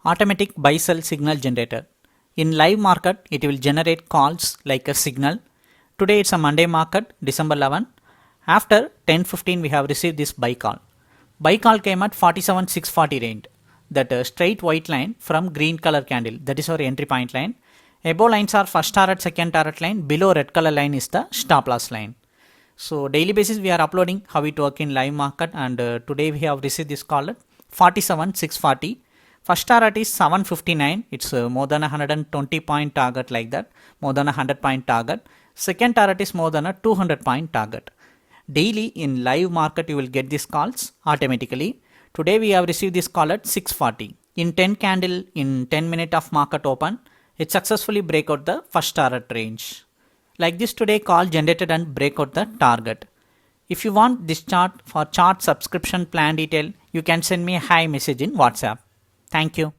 Automatic buy sell signal generator. In live market, it will generate calls like a signal. Today it's a Monday market, December 11. After 10:15 we have received this buy call. Buy call came at 47,640 range. That straight white line from green color candle. That is our entry point line. Above lines are first target, second target line. Below red color line is the stop loss line. So daily basis we are uploading how it work in live market, and today we have received this call at 47,640. First target is 759. It's more than 120 point target, like that, more than 100 point target. Second target is more than a 200 point target. Daily in live market you will get these calls automatically. Today we have received this call at 640. In 10 candle, in 10 minute of market open, it successfully break out the first target range. Like this, today call generated and break out the target. If you want this chart for chart subscription plan detail, you can send me a hi message in WhatsApp. Thank you.